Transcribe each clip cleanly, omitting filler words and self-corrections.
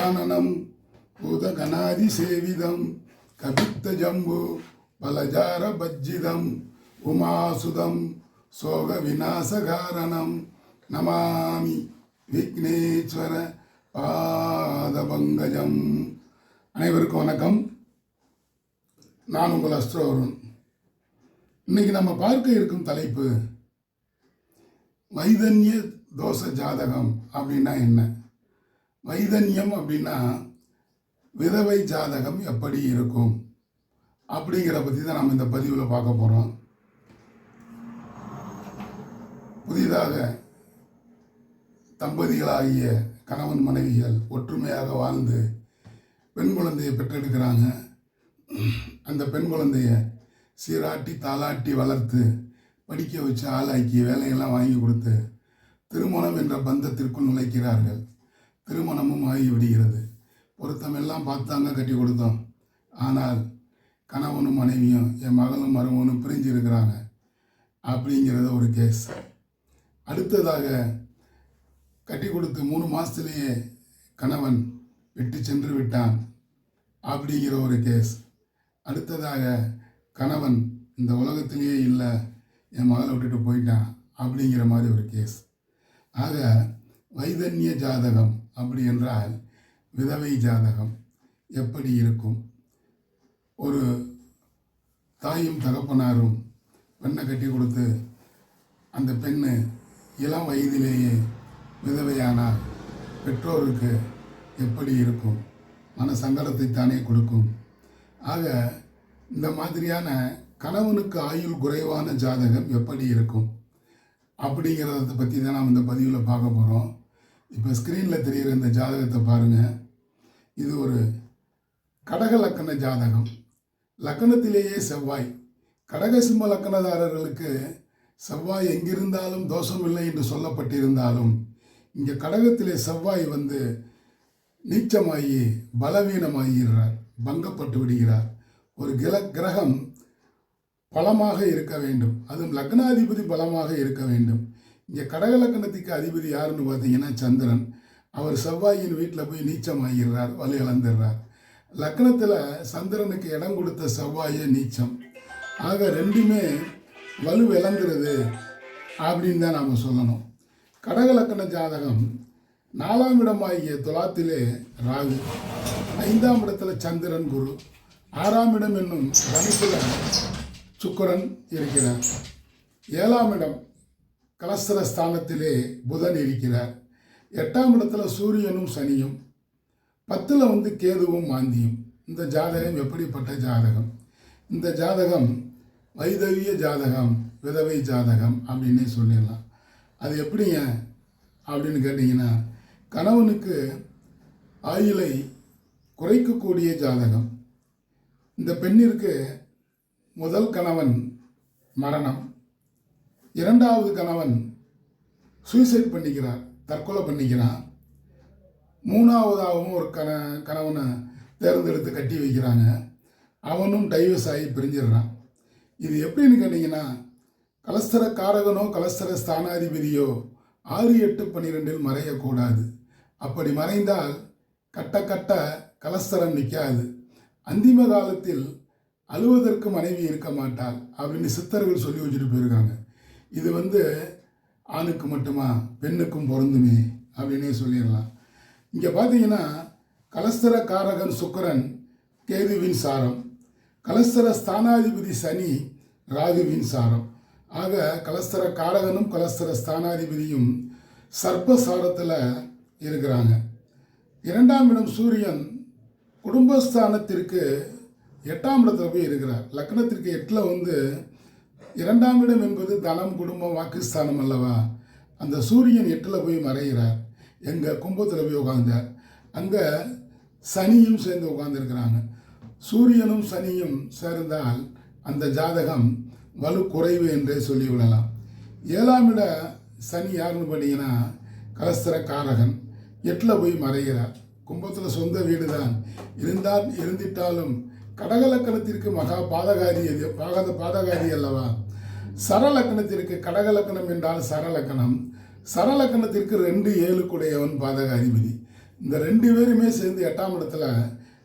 கஜானனம் பூதகணாதி சேவிதம் கபித்த ஜம்பு பலஜார பஜ்ஜிதம் உமாசுதம் சோக விநாசகாரணம் நமாமி விக்னேஸ்வர பாதபங்கஜம். அனைவருக்கும் வணக்கம். நான் உங்கள் அஸ்ட்ரோ அருண். இன்னைக்கு நம்ம பார்க்க இருக்கும் தலைப்பு வைதன்ய தோஷ ஜாதகம் அப்படின்னா என்ன? வைதன்யம் அப்படின்னா விதவை ஜாதகம் எப்படி இருக்கும் அப்படிங்கிற பற்றி தான் நம்ம இந்த பதிவில் பார்க்க போகிறோம். புதிதாக தம்பதிகளாகிய கணவன் மனைவிகள் ஒற்றுமையாக வாழ்ந்து பெண் குழந்தையை பெற்றெடுக்கிறாங்க. அந்த பெண் குழந்தைய சீராட்டி தாளாட்டி வளர்த்து படிக்க வச்சு ஆளாக்கி வேலையெல்லாம் வாங்கி கொடுத்து திருமணம் என்ற பந்தத்திற்குள் நுழைக்கிறார்கள். திருமணமும் ஆகிவிடுகிறது. பொருத்தமெல்லாம் பார்த்தாங்க, கட்டி கொடுத்தோம். ஆனால் கணவனும் மனைவியும் என் மகளும் மருமகனும் பிரிஞ்சு இருக்கிறாங்க அப்படிங்கிறத ஒரு கேஸ். அடுத்ததாக கட்டி கொடுத்து 3 மாதத்துலேயே கணவன் விட்டு சென்று விட்டான் அப்படிங்கிற ஒரு கேஸ். அடுத்ததாக கணவன் இந்த உலகத்திலேயே இல்லை, என் மகளை விட்டுட்டு போயிட்டான் அப்படிங்கிற மாதிரி ஒரு கேஸ். ஆக வைதன்ய ஜாதகம் அப்படி என்றால் விதவை ஜாதகம் எப்படி இருக்கும்? ஒரு தாயும் தகப்பனாரும் பெண்ணை கட்டி கொடுத்து அந்த பெண்ணு இளம் வயதிலேயே விதவையானால் பெற்றோருக்கு எப்படி இருக்கும்? மன சங்கடத்தை தானே கொடுக்கும். ஆக இந்த மாதிரியான கணவனுக்கு ஆயுள் குறைவான ஜாதகம் எப்படி இருக்கும் அப்படிங்கிறத பற்றி தான் நாம் இந்த பதிவில் பார்க்க போகிறோம். இப்போ ஸ்க்ரீனில் தெரிகிற இந்த ஜாதகத்தை பாருங்கள். இது ஒரு கடக லக்கண ஜாதகம். லக்கணத்திலேயே செவ்வாய். கடகசிம்ம லக்கணதாரர்களுக்கு செவ்வாய் எங்கிருந்தாலும் தோஷம் இல்லை என்று சொல்லப்பட்டிருந்தாலும் இங்கே கடகத்திலே செவ்வாய் நீச்சமாகி பலவீனமாகிறார், பங்கப்பட்டு விடுகிறார். ஒரு கிரகம் பலமாக இருக்க வேண்டும், அதுவும் லக்னாதிபதி பலமாக இருக்க வேண்டும். இங்கே கடக லக்கணத்துக்கு அதிபதி யாருன்னு பார்த்தீங்கன்னா சந்திரன். அவர் செவ்வாயின் வீட்டில் போய் நீச்சமாகிறார், வலு இழந்துடுறார். லக்னத்தில் சந்திரனுக்கு இடம் கொடுத்த செவ்வாயே நீச்சம். ஆக ரெண்டுமே வலு இழந்துருது அப்படின்னு தான் நாம் சொல்லணும். கடக லக்கண ஜாதகம் 4ஆம் இடமாகிய துலாத்திலே ராகு, 5ஆம் இடத்துல சந்திரன் குரு, 6ஆம் இடம் என்னும் தனுசுல சுக்கிரன் இருக்கிறார், 7ஆம் இடம் கலஸ்தர ஸ்தானத்திலே புதன் இருக்கிறார், 8ஆம் இடத்துல சூரியனும் சனியும், 10ல் கேதுவும் மாந்தியும். இந்த ஜாதகம் எப்படிப்பட்ட ஜாதகம்? இந்த ஜாதகம் வைதவிய ஜாதகம், விதவை ஜாதகம் அப்படின்னே சொல்லிடலாம். அது எப்படிங்க அப்படின்னு கேட்டிங்கன்னா, கணவனுக்கு ஆயுளை குறைக்கக்கூடிய ஜாதகம். இந்த பெண்ணிற்கு முதல் கணவன் மரணம், 2வது கணவன் சூசைட் பண்ணிக்கிறார், தற்கொலை பண்ணிக்கிறான், 3வதாகவும் ஒரு கணவனை தேர்ந்தெடுத்து கட்டி வைக்கிறாங்க. அவனும் டைவர்ஸ் ஆகி பிரிஞ்சிடுறான். இது எப்படின்னு கேட்டிங்கன்னா, கலஸ்தர காரகனோ கலஸ்தர ஸ்தானாதிபதியோ 6, 8, 12 மறையக்கூடாது. அப்படி மறைந்தால் கட்ட கலஸ்தரம் நிற்காது. அந்திம காலத்தில் அழுவதற்கு மனைவி இருக்க மாட்டாள் அப்படின்னு சித்தர்கள் சொல்லி வச்சுட்டு போயிருக்காங்க. இது ஆணுக்கு மட்டுமா, பெண்ணுக்கும் பொருந்துமே அப்படின்னே சொல்லிடலாம். இங்கே பார்த்தீங்கன்னா, கலஸ்தர காரகன் சுக்கிரன் கேதுவின் சாரம், கலஸ்தர ஸ்தானாதிபதி சனி ராகுவின் சாரம். ஆக கலஸ்தர காரகனும் கலஸ்தர ஸ்தானாதிபதியும் சர்ப்பசாரத்தில் இருக்கிறாங்க. 2ஆம் இடம் சூரியன் குடும்பஸ்தானத்திற்கு 8ஆம் இடத்துல போய் இருக்கிறார். லக்னத்திற்கு 8ல் 2ஆம் இடம் என்பது தனம், குடும்பம், வாக்குஸ்தானம் அல்லவா? அந்த சூரியன் 8ல் போய் மறைகிறார். எங்கள் கும்பத்தில் போய் உட்கார்ந்தார். அங்கே சனியும் சேர்ந்து உட்கார்ந்துருக்கிறாங்க. சூரியனும் சனியும் சேர்ந்தால் அந்த ஜாதகம் வலு குறைவு என்றே சொல்லிவிடலாம். 7ஆம் இட சனி யாருன்னு பார்த்தீங்கன்னா கலஸ்தர காரகன், 8ல் போய் மறைகிறார். கும்பத்தில் சொந்த வீடு தான் இருந்திட்டாலும் கடகலக்கணத்திற்கு மகா பாதகாரி அல்லவா? சரலக்கணத்திற்கு கடகலக்கணம் என்றால் சரலக்கணம், சரலக்கணத்திற்கு 2, 7 பாதகாதிபதி. இந்த 2 பேருமே சேர்ந்து 8ஆம் இடத்துல,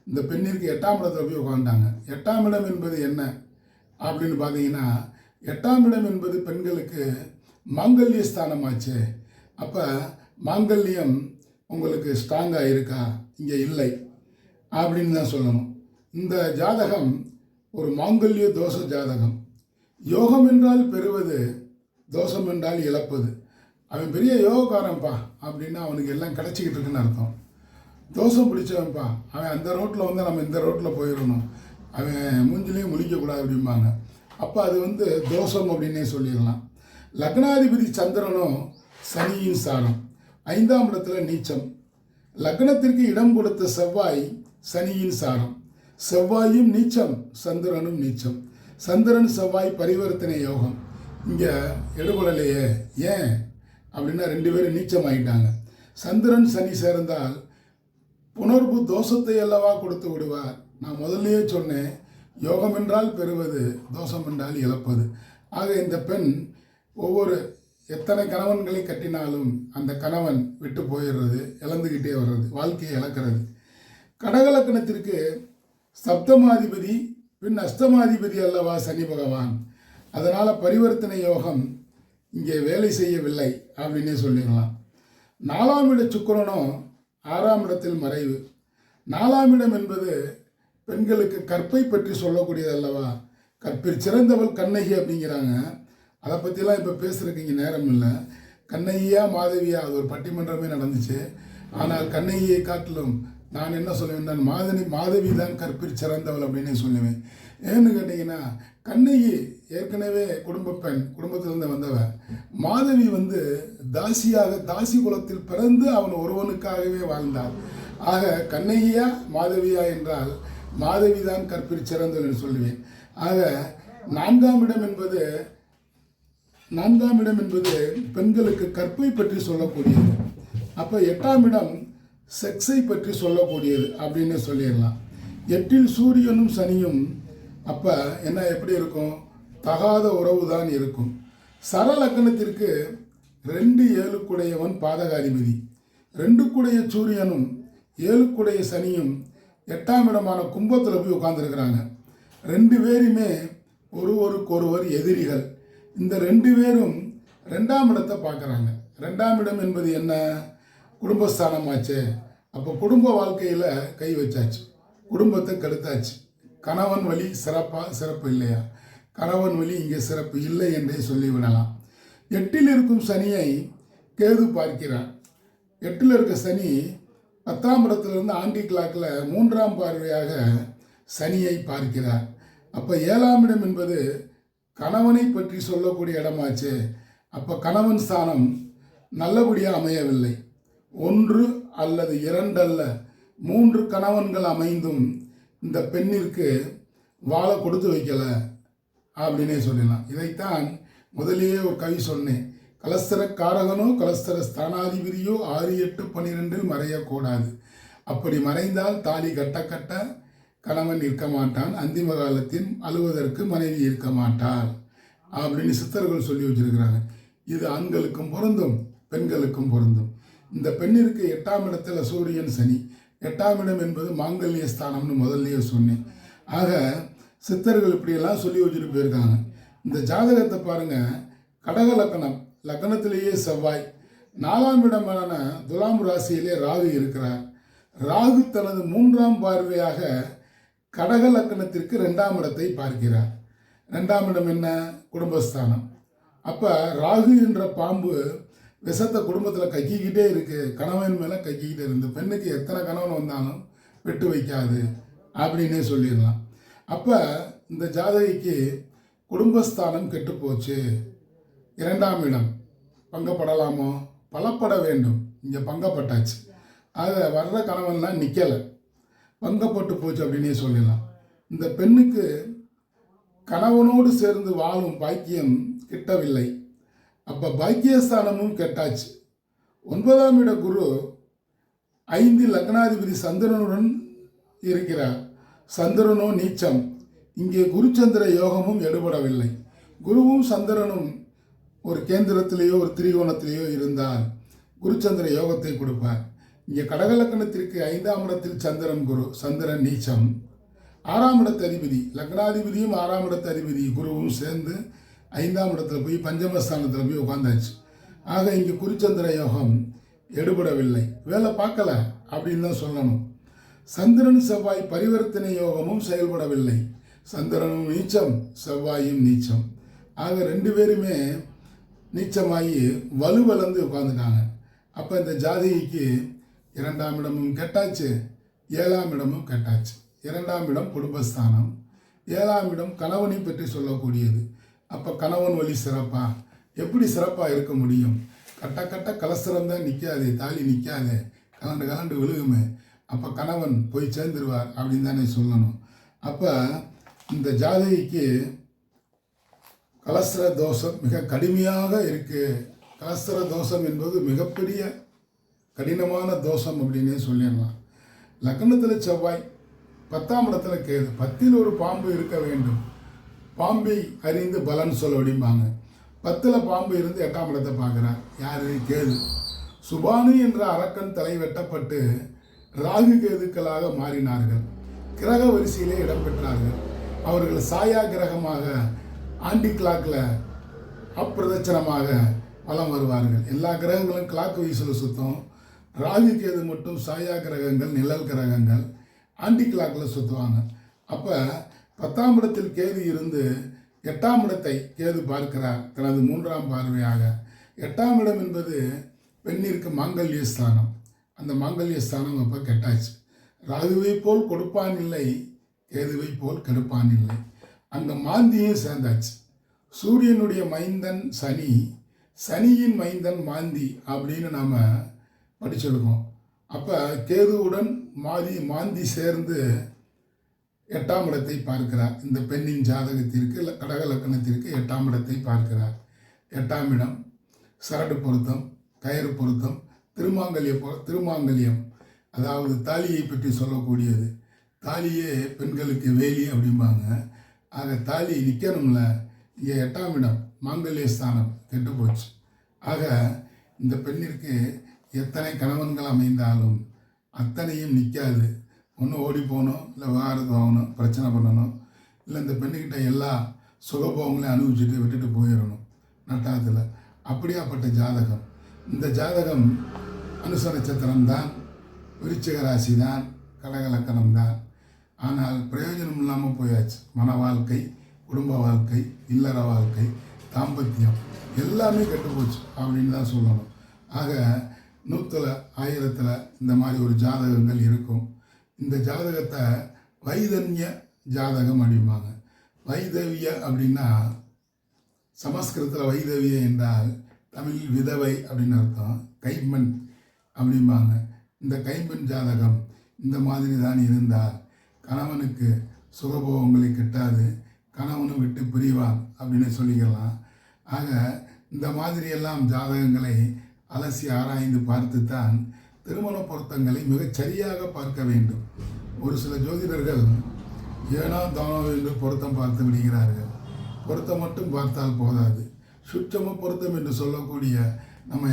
இந்த பெண்ணிற்கு 8ஆம் இடத்துல போய் உட்காந்துட்டாங்க. 8ஆம் இடம் என்பது என்ன அப்படின்னு பார்த்தீங்கன்னா, 8ஆம் இடம் என்பது பெண்களுக்கு மாங்கல்ய ஸ்தானமாச்சு. அப்போ மாங்கல்யம் உங்களுக்கு ஸ்ட்ராங்காக இருக்கா? இங்கே இல்லை அப்படின்னு தான் சொல்லணும். இந்த ஜாதகம் ஒரு மாங்கல்ய தோஷ ஜாதகம். யோகம் என்றால் பெறுவது, தோஷம் என்றால் இழப்பது. அவன் பெரிய யோகக்காரன்ப்பா அப்படின்னா அவனுக்கு எல்லாம் கிடச்சிக்கிட்டு இருக்குன்னு அர்த்தம். தோஷம் பிடிச்சவன்ப்பா, அவன் அந்த ரோட்டில் வந்து நம்ம இந்த ரோட்டில் போயிடணும், அவன் மூஞ்சிலையும் முழிக்கக்கூடாது அப்படிம்பாங்க. அப்போ அது தோஷம் அப்படின்னே சொல்லிடலாம். லக்னாதிபதி சந்திரனும் சனியின் சாரம், 5ஆம் இடத்துல நீச்சம். லக்னத்திற்கு இடம் கொடுத்த செவ்வாய் சனியின் சாரம். செவ்வாயும் நீச்சம், சந்திரனும் நீச்சம். சந்திரன் செவ்வாய் பரிவர்த்தனை யோகம். இங்கே எடுபடலையே, ஏன் அப்படின்னா 2 பேரும் நீச்சம் ஆகிட்டாங்க. சந்திரன் சனி சேர்ந்தால் புணர்வு தோஷத்தை அல்லவா கொடுத்து விடுவார். நான் முதல்லயே சொன்னேன், யோகம் என்றால் பெறுவது, தோஷம் என்றால் இழப்பது. ஆக இந்த பெண் எத்தனை கணவன்களை கட்டினாலும் அந்த கணவன் விட்டு போயிடுறது, இழந்துக்கிட்டே வர்றது, வாழ்க்கையை இழக்கிறது. கடகலக்கணத்திற்கு சப்தமாதிபதி பின் அஷ்டமாதிபதி அல்லவா சனி பகவான். அதனால் பரிவர்த்தனை யோகம் இங்கே வேலை செய்யவில்லை அப்படின்னே சொல்லிடலாம். 4ஆம் இட சுக்கிரனும் 6ஆம் இடத்தில் மறைவு. 4ஆம் இடம் என்பது பெண்களுக்கு கற்பை பற்றி சொல்லக்கூடியது அல்லவா. கற்பில் சிறந்தவள் கண்ணகி அப்படிங்கிறாங்க. அதை பற்றிலாம் இப்போ பேசுகிறதுக்கு இங்கே நேரம் இல்லை. கண்ணகியா மாதவியா, அது ஒரு பட்டிமன்றமே நடந்துச்சு. ஆனால் கண்ணகியை காட்டிலும் நான் என்ன சொல்லுவேன், நான் மாதவி தான் கற்பில் சிறந்தவள் அப்படின்னு சொல்லுவேன். ஏன்னு கேட்டிங்கன்னா, கண்ணகி ஏற்கனவே குடும்ப பெண், குடும்பத்திலிருந்து வந்தவன். மாதவி தாசி குலத்தில் பிறந்து அவன் ஒருவனுக்காகவே வாழ்ந்தாள். ஆக கண்ணகியா மாதவியா என்றால் மாதவி தான் கற்பில் சிறந்தவள் என்று சொல்லுவேன். ஆக 4ஆம் இடம் என்பது பெண்களுக்கு கற்பை பற்றி சொல்லக்கூடியது. அப்போ 8ஆம் இடம் செக்ஸை பற்றி சொல்லக்கூடியது அப்படின்னு சொல்லிடலாம். 8இல் சூரியனும் சனியும், அப்போ என்ன எப்படி இருக்கும், தகாத உறவு தான் இருக்கும். சரலக்கணத்திற்கு 2 7 பாதகாதிபதி. 2 சூரியனும் 7 சனியும் 8ஆம் இடமான கும்பத்தில் போய் உட்கார்ந்துருக்கிறாங்க. 2 பேருமே ஒருவருக்கொருவர் எதிரிகள். இந்த 2 பேரும் 2ஆம் இடத்தை பார்க்குறாங்க. 2ஆம் இடம் என்பது என்ன, குடும்பஸ்தானமாச்சு. அப்போ குடும்ப வாழ்க்கையில் கை வச்சாச்சு, குடும்பத்தை கெடுத்தாச்சு. கணவன் வழி சிறப்பு இல்லையா? கணவன் வழி இங்கே சிறப்பு இல்லை என்றே சொல்லிவிடலாம். 8இல் இருக்கும் சனியை கேது பார்க்கிறார். 8இல் இருக்க சனி 10ஆம் இடத்திலிருந்து ஆண்டி கிளாக்கில் 3ஆம் பார்வையாக சனியை பார்க்கிறார். அப்போ 7ஆம் இடம் என்பது கணவனை பற்றி சொல்லக்கூடிய இடமாச்சு. அப்போ கணவன் ஸ்தானம் நல்லபடியாக அமையவில்லை. 1 அல்லது 2 அல்ல 3 கணவன்கள் அமைந்தும் இந்த பெண்ணிற்கு வாழை கொடுத்து வைக்கலை அப்படின்னே சொல்லலாம். இதைத்தான் முதலியே ஒரு கவி சொன்னேன். கலஸ்தர காரகனோ கலஸ்தர ஸ்தானாதிபதியோ 6, 8, 12 மறையக்கூடாது. அப்படி மறைந்தால் தாலி கட்ட கணவன் இருக்க மாட்டான், அந்திம காலத்தில் அழுவதற்கு மனைவி இருக்க மாட்டாள் அப்படின்னு சித்தர்கள் சொல்லி வச்சிருக்கிறாங்க. இது ஆண்களுக்கும் பொருந்தும், பெண்களுக்கும் பொருந்தும். இந்த பெண்ணிற்கு 8ஆம் இடத்துல சூரியன் சனி. 8ஆம் இடம் என்பது மாங்கல்ய ஸ்தானம்னு முதல்லயே சொன்னேன். ஆக சித்தர்கள் இப்படியெல்லாம் சொல்லி வச்சுட்டு போயிருக்காங்க. இந்த ஜாதகத்தை பாருங்கள். கடக லக்கணம், லக்கணத்திலேயே செவ்வாய். 4ஆம் இடமான துலாம் ராசியிலே ராகு இருக்கிறார். ராகு தனது 3ஆம் பார்வையாக கடக லக்கணத்திற்கு 2ஆம் இடத்தை பார்க்கிறார். 2ஆம் இடம் என்ன, குடும்பஸ்தானம். அப்போ ராகு என்ற பாம்பு விஷத்தை குடும்பத்தில் கக்கிக்கிட்டே இருக்கு, கணவன் மேலே கக்கிக்கிட்டே இருந்து பெண்ணுக்கு எத்தனை கணவன் வந்தாலும் விட்டு வைக்காது அப்படின்னே சொல்லிடலாம். அப்போ இந்த ஜாதகிக்கு குடும்பஸ்தானம் கெட்டு போச்சு. 2ஆம் இடம் பங்கப்படலாமோ, பலப்பட வேண்டும். இங்கே பங்கப்பட்டாச்சு. ஆக வர்ற கணவன்லாம் நிற்கலை, பங்கப்பட்டு போச்சு அப்படின்னே சொல்லலாம். இந்த பெண்ணுக்கு கணவனோடு சேர்ந்து வாழும் பாக்கியம் கிட்டவில்லை. அப்போ பாக்கியஸ்தானமும் கெட்டாச்சு. 9ஆம் இட குரு 5 லக்னாதிபதி சந்திரனுடன் இருக்கிறார். சந்திரனோ நீச்சம். இங்கே குருச்சந்திர யோகமும் எடுபடவில்லை. குருவும் சந்திரனும் ஒரு கேந்திரத்திலேயோ ஒரு திரிகோணத்திலேயோ இருந்தால் குருச்சந்திர யோகத்தை கொடுப்பார். இங்கே கடகலக்கணத்திற்கு 5ஆம் இடத்தில் சந்திரன் குரு, சந்திரன் நீச்சம். 6ஆம் இடத்து அதிபதி லக்னாதிபதியும் 6ஆம் இடத்து அதிபதி குருவும் சேர்ந்து 5ஆம் இடத்துல போய் பஞ்சமஸ்தானத்தில் போய் உட்காந்தாச்சு. ஆக இங்கே குருச்சந்திர யோகம் எடுபடவில்லை, வேலை பார்க்கல அப்படின்னு தான் சொல்லணும். சந்திரன் செவ்வாய் பரிவர்த்தனை யோகமும் செயல்படவில்லை. சந்திரனும் நீச்சம், செவ்வாயும் நீச்சம். ஆக 2 பேருமே நீச்சமாகி வலுவளர்ந்து உட்காந்துட்டாங்க. அப்போ இந்த ஜாதகிக்கு 2ஆம் இடமும் கெட்டாச்சு, 7ஆம் இடமும் கெட்டாச்சு. 2ஆம் இடம் குடும்பஸ்தானம், 7ஆம் இடம் கணவனை பற்றி சொல்லக்கூடியது. அப்போ கணவன் வழி சிறப்பா? எப்படி சிறப்பாக இருக்க முடியும்? கட்ட கட்ட கலசரம் தான் நிற்காதே, தாலி நிற்காதே, கலண்டு கலண்டு விழுகுமே. அப்போ கணவன் போய் சேர்ந்துருவார் அப்படின்னு தானே சொல்லணும். அப்போ இந்த ஜாதகிக்கு கலஸ்திர தோஷம் மிக கடுமையாக இருக்குது. கலஸ்திர தோஷம் என்பது மிகப்பெரிய கடினமான தோஷம் அப்படின்னே சொல்லிடலாம். லக்னத்தில் செவ்வாய், 10ஆம் இடத்துல கேது. 10ல் ஒரு பாம்பு இருக்க வேண்டும், பாம்பை அறிந்து பலன் சொல்ல அப்படிம்பாங்க. 10ல் பாம்பு இருந்து 8ஆம் இடத்தை பார்க்குறார். யார்? கேது. சுபானு என்ற அரக்கன் தலை வெட்டப்பட்டு ராகு கேதுக்களாக மாறினார்கள். கிரக வரிசையிலே இடம் பெற்றார்கள். அவர்கள் சாயா கிரகமாக ஆண்டி கிளாக்கில் அப்பிரதட்சணமாக வலம் வருவார்கள். எல்லா கிரகங்களும் கிளாக் வயசில் சுத்தம். ராகு கேது மட்டும் சாயா கிரகங்கள், நிழல் கிரகங்கள், ஆண்டி கிளாக்கில் சுற்றுவாங்க. அப்போ 10ஆம் இடத்தில் கேது இருந்து 8ஆம் இடத்தை கேது பார்க்கிறார் தனது 3ஆம் பார்வையாக. 8ஆம் இடம் என்பது பெண்ணிற்கு மாங்கல்ய ஸ்தானம். அந்த மாங்கல்ய ஸ்தானம் அப்போ கெட்டாச்சு. ராகுவை போல் கொடுப்பான் இல்லை, கேதுவை போல் கெடுப்பான் இல்லை. அந்த மாந்தியும் சேர்ந்தாச்சு. சூரியனுடைய மைந்தன் சனி, சனியின் மைந்தன் மாந்தி அப்படின்னு நாம் படிச்சிருக்கோம். அப்போ கேதுவுடன் மாந்தி சேர்ந்து 8ஆம் இடத்தை பார்க்கிறார். இந்த பெண்ணின் ஜாதகத்திற்கு கடக லக்கணத்திற்கு 8ஆம் இடத்தை பார்க்கிறார். 8ஆம் இடம் சரடு பொருத்தம், கயிறு பொருத்தம், திருமாங்கல்யம், அதாவது தாலியை பற்றி சொல்லக்கூடியது. தாலியே பெண்களுக்கு வேலி அப்படிம்பாங்க. ஆக தாலி நிற்கணும்ல. இங்கே 8ஆம் இடம் மாங்கல்ய ஸ்தானம் கெட்டு போச்சு. ஆக இந்த பெண்ணிற்கு எத்தனை கணவன்கள் அமைந்தாலும் அத்தனையும் நிற்காது. ஒன்று ஓடி போகணும், இல்லை விவாகரத்து வாங்கணும், பிரச்சனை பண்ணணும், இல்லை இந்த பெண்ணுக்கிட்ட எல்லா சுகபோகங்களையும் அனுபவிச்சுட்டு விட்டுட்டு போயிடணும் நட்டாத்தில். அப்படியாப்பட்ட ஜாதகம். இந்த ஜாதகம் அனுச நட்சத்திரம்தான், விருச்சிக ராசி தான், கடகலக்கணம் தான். ஆனால் பிரயோஜனம் இல்லாமல் போயாச்சு. மன வாழ்க்கை, குடும்ப வாழ்க்கை, இல்லற வாழ்க்கை, தாம்பத்தியம் எல்லாமே கெட்டுப்போச்சு அப்படின்னு தான் சொல்லணும். ஆக 100ல் 1000ல் இந்த மாதிரி ஒரு ஜாதகங்கள் இருக்கும். இந்த ஜாதகத்தை வைதன்ய ஜாதகம் அப்படிம்பாங்க. வைதவிய அப்படின்னா சமஸ்கிருதத்தில் வைதவிய என்றால் தமிழில் விதவை அப்படின்னு அர்த்தம். கைம்பெண் அப்படிம்பாங்க. இந்த கைம்பெண் ஜாதகம் இந்த மாதிரி தான் இருந்தால் கணவனுக்கு சுகபோகங்களை கிட்டாது, கணவனும் விட்டு பிரிவான் அப்படின்னு சொல்லிக்கலாம். ஆக இந்த மாதிரியெல்லாம் ஜாதகங்களை அலசி ஆராய்ந்து பார்த்து தான் திருமண பொருத்தங்களை மிகச் சரியாக பார்க்க வேண்டும். ஒரு சில ஜோதிடர்கள் ஏனோ தானோ என்று பொருத்தம் பார்த்து விடுகிறார்கள். பொருத்தம் மட்டும் பார்த்தால் போதாது. சுற்றம பொருத்தம் என்று சொல்லக்கூடிய நம்மை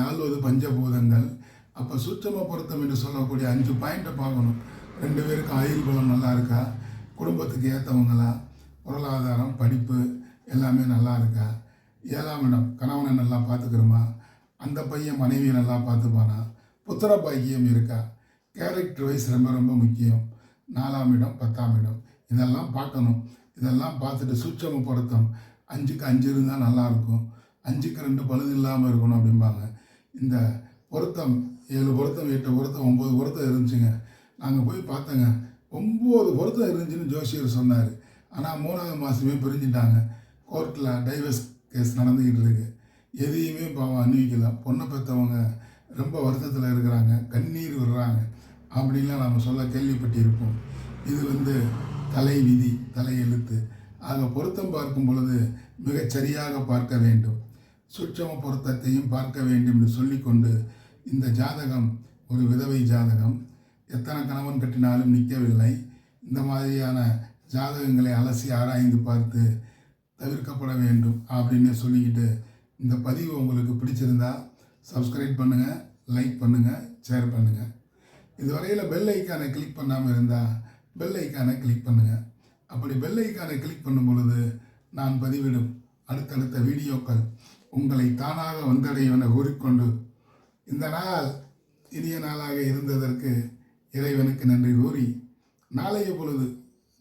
ஆள்வது பஞ்சபூதங்கள். அப்போ சுற்றம பொருத்தம் என்று சொல்லக்கூடிய 5 பாயிண்ட்டை பார்க்கணும். 2 பேருக்கும் ஆயுள் பலம் நல்லா இருக்கா, குடும்பத்துக்கு ஏற்றவங்களா, பொருளாதாரம், படிப்பு எல்லாமே நல்லா இருக்கா, 7ஆம் இடம் கணவனை நல்லா பார்த்துக்கிறோமா, அந்த பையன் மனைவியை நல்லா பார்த்துப்பானா, புத்திர பாக்கியம் இருக்கா, கேரக்டர் வைஸ் ரொம்ப ரொம்ப முக்கியம். 4ஆம் இடம் 10ஆம் இடம் இதெல்லாம் பார்க்கணும். இதெல்லாம் பார்த்துட்டு சூட்சம பொருத்தம் 5க்கு 5 இருந்தால் நல்லாயிருக்கும், 5க்கு 2 பழுது இல்லாமல் இருக்கணும் அப்படிம்பாங்க. இந்த பொருத்தம் 7 பொருத்தம் 8 பொருத்தம் 9 பொருத்தம் இருந்துச்சுங்க. நாங்கள் போய் பார்த்தோங்க, 9 பொருத்தம் இருந்துச்சுன்னு ஜோசியர் சொன்னார். ஆனால் 3ஆவது மாதமே பிரிஞ்சுட்டாங்க. கோர்ட்டில் டைவர்ஸ் கேஸ் நடந்துக்கிட்டு இருக்கு. எதையுமே பாவம் அணிவிக்கலாம். பொண்ணை பெற்றவங்க ரொம்ப வருத்தத்தில் இருக்கிறாங்க, கண்ணீர் விடுறாங்க அப்படின்லாம் நம்ம சொல்ல கேள்விப்பட்டிருப்போம். இது தலை விதி, தலை எழுத்து. ஆக பொருத்தம் பார்க்கும் பொழுது மிகச்சரியாக பார்க்க வேண்டும். சூட்சம பொருத்தத்தையும் பார்க்க வேண்டும் என்று சொல்லிக்கொண்டு, இந்த ஜாதகம் ஒரு விதவை ஜாதகம். எத்தனை கணவன் கட்டினாலும் நிற்கவில்லை. இந்த மாதிரியான ஜாதகங்களை அலசி ஆராய்ந்து பார்த்து தவிர்க்கப்பட வேண்டும் அப்படின்னு சொல்லிக்கிட்டு, இந்த பதிவு உங்களுக்கு பிடிச்சிருந்தா சப்ஸ்கிரைப் பண்ணுங்கள், லைக் பண்ணுங்கள், ஷேர் பண்ணுங்கள். இதுவரையில் பெல் ஐக்கானை கிளிக் பண்ணாமல் இருந்தால் பெல் ஐக்கானை கிளிக் பண்ணுங்கள். அப்படி பெல் ஐக்கானை கிளிக் பண்ணும் பொழுது நான் பதிவிடும் அடுத்தடுத்த வீடியோக்கள் உங்களை தானாக வந்தடையும் என கூறிக்கொண்டு இந்த நாள் இனிய நாளாக இருந்ததற்கு இறைவனுக்கு நன்றி கூறி நாளைய பொழுது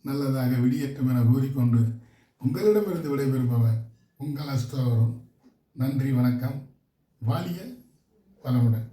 நல்லதாக விடியட்டும் என கூறிக்கொண்டு உங்களிடமிருந்து விடைபெறுபவர் உங்கள் அஸ்ட்ரோவரும். நன்றி, வணக்கம். வாழிய வளமுடன்.